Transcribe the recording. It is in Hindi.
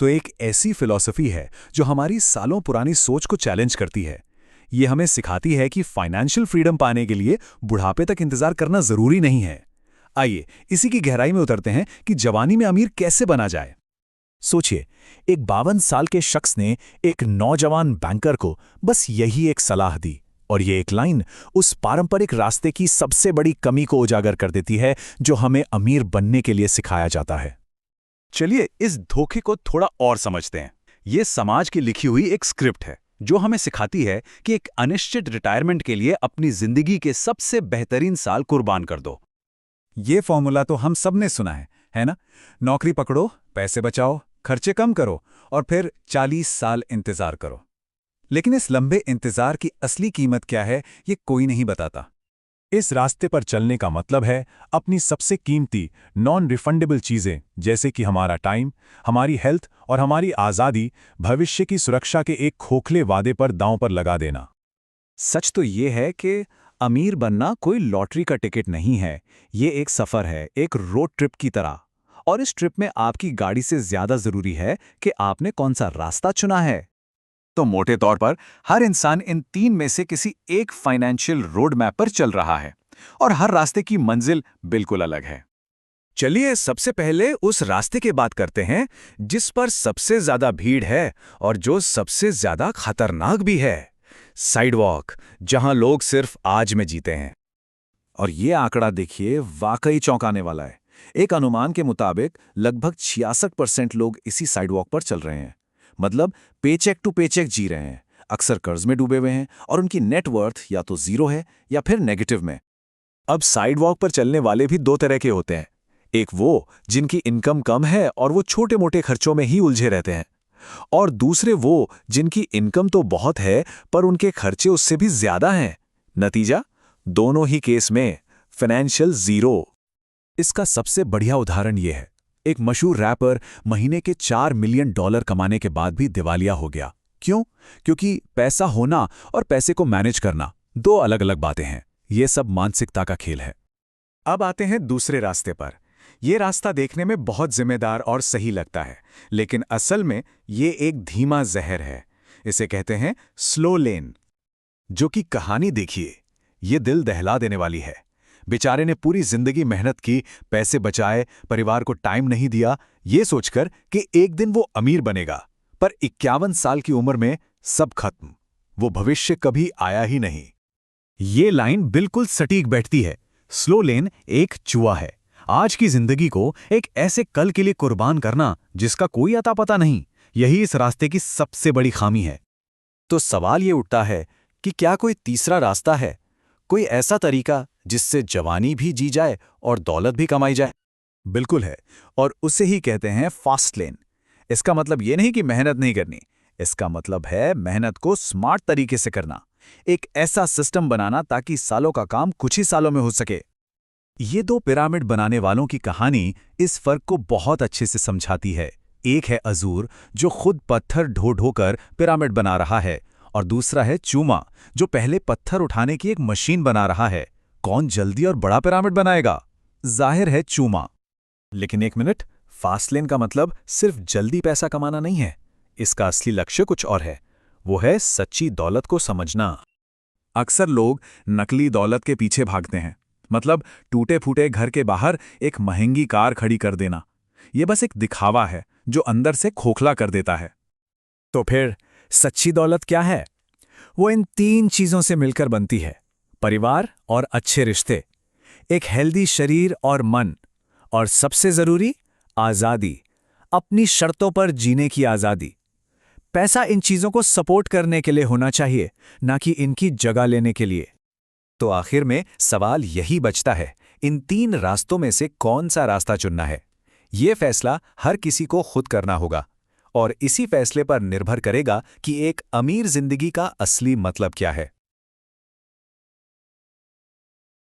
तो एक ऐसी फिलॉसफी है जो हमारी सालों पुरानी सोच को चैलेंज करती है। ये हमें सिखाती है कि फाइनेंशियल फ्रीडम पाने के लिए बुढ़ापे तक इंतजार करना जरूरी नहीं है। आइए इसी की गहराई में उतरते हैं कि जवानी में अमीर कैसे बना जाए। सोचिए, एक 52 साल के शख्स ने एक नौजवान बैंकर को बस यही एक सलाह दी, और ये एक लाइन उस पारंपरिक रास्ते की सबसे बड़ी कमी को उजागर कर देती है जो हमें अमीर बनने के लिए सिखाया जाता है। चलिए इस धोखे को थोड़ा और समझते हैं। ये समाज की लिखी हुई एक स्क्रिप्ट है जो हमें सिखाती है कि एक अनिश्चित रिटायरमेंट के लिए अपनी जिंदगी के सबसे बेहतरीन साल कुर्बान कर दो। ये फॉर्मूला तो हम सब ने सुना है ना? नौकरी पकड़ो, पैसे बचाओ, खर्चे कम करो और फिर 40 साल इंतजार करो। लेकिन इस लंबे इंतजार की असली कीमत क्या है, ये कोई नहीं बताता। इस रास्ते पर चलने का मतलब है अपनी सबसे कीमती नॉन रिफंडेबल चीजें, जैसे कि हमारा टाइम, हमारी हेल्थ और हमारी आज़ादी, भविष्य की सुरक्षा के एक खोखले वादे पर दांव पर लगा देना। सच तो ये है कि अमीर बनना कोई लॉटरी का टिकट नहीं है। ये एक सफर है, एक रोड ट्रिप की तरह। और इस ट्रिप में आपकी गाड़ी से ज्यादा जरूरी है कि आपने कौन सा रास्ता चुना है। तो मोटे तौर पर हर इंसान इन 3 में से किसी एक फाइनेंशियल रोड मैप पर चल रहा है, और हर रास्ते की मंजिल बिल्कुल अलग है। चलिए सबसे पहले उस रास्ते की बात करते हैं जिस पर सबसे ज्यादा भीड़ है और जो सबसे ज्यादा खतरनाक भी है। साइडवॉक, जहां लोग सिर्फ आज में जीते हैं। और ये आंकड़ा देखिए, वाकई चौंकाने वाला है। एक अनुमान के मुताबिक लगभग 66% लोग इसी साइडवॉक पर चल रहे हैं। मतलब पेचेक टू पेचेक जी रहे हैं, अक्सर कर्ज में डूबे हुए हैं और उनकी नेटवर्थ या तो जीरो है या फिर नेगेटिव में। अब साइडवॉक पर चलने वाले भी 2 तरह के होते हैं। एक वो जिनकी इनकम कम है और वो छोटे मोटे खर्चों में ही उलझे रहते हैं, और दूसरे वो जिनकी इनकम तो बहुत है पर उनके खर्चे उससे भी ज्यादा हैं। नतीजा, दोनों ही केस में फाइनेंशियल जीरो। इसका सबसे बढ़िया उदाहरण ये है, एक मशहूर रैपर महीने के $4 मिलियन कमाने के बाद भी दिवालिया हो गया। क्यों? क्योंकि पैसा होना और पैसे को मैनेज करना 2 अलग अलग बातें हैं। ये सब मानसिकता का खेल है। अब आते हैं दूसरे रास्ते पर। ये रास्ता देखने में बहुत जिम्मेदार और सही लगता है, लेकिन असल में ये एक धीमा जहर है। इसे कहते हैं स्लो लेन। जो कि कहानी देखिए, ये दिल दहला देने वाली है। बेचारे ने पूरी जिंदगी मेहनत की, पैसे बचाए, परिवार को टाइम नहीं दिया, ये सोचकर कि एक दिन वो अमीर बनेगा, पर 51 साल की उम्र में सब खत्म। वो भविष्य कभी आया ही नहीं। ये लाइन बिल्कुल सटीक बैठती है। स्लो लेन एक जुआ है। आज की जिंदगी को एक ऐसे कल के लिए कुर्बान करना जिसका कोई अता पता नहीं, यही इस रास्ते की सबसे बड़ी खामी है। तो सवाल ये उठता है कि क्या कोई तीसरा रास्ता है, कोई ऐसा तरीका जिससे जवानी भी जी जाए और दौलत भी कमाई जाए? बिल्कुल है, और उसे ही कहते हैं फास्ट लेन। इसका मतलब ये नहीं कि मेहनत नहीं करनी, इसका मतलब है मेहनत को स्मार्ट तरीके से करना। एक ऐसा सिस्टम बनाना ताकि सालों का काम कुछ ही सालों में हो सके। ये 2 पिरामिड बनाने वालों की कहानी इस फर्क को बहुत अच्छे से समझाती है। एक है अजूर, जो खुद पत्थर ढो ढोकर पिरामिड बना रहा है, और दूसरा है चूमा, जो पहले पत्थर उठाने की एक मशीन बना रहा है। कौन जल्दी और बड़ा पिरामिड बनाएगा? जाहिर है चूमा। लेकिन एक मिनट, फास्ट लेन का मतलब सिर्फ जल्दी पैसा कमाना नहीं है। इसका असली लक्ष्य कुछ और है। वो है सच्ची दौलत को समझना। अक्सर लोग नकली दौलत के पीछे भागते हैं, मतलब टूटे फूटे घर के बाहर एक महंगी कार खड़ी कर देना। ये बस एक दिखावा है जो अंदर से खोखला कर देता है। तो फिर सच्ची दौलत क्या है? वो इन 3 चीजों से मिलकर बनती है: परिवार और अच्छे रिश्ते, एक हेल्दी शरीर और मन, और सबसे जरूरी आजादी, अपनी शर्तों पर जीने की आजादी। पैसा इन चीजों को सपोर्ट करने के लिए होना चाहिए, ना कि इनकी जगह लेने के लिए। तो आखिर में सवाल यही बचता है, इन 3 रास्तों में से कौन सा रास्ता चुनना है? ये फैसला हर किसी को खुद करना होगा, और इसी फैसले पर निर्भर करेगा कि एक अमीर जिंदगी का असली मतलब क्या है।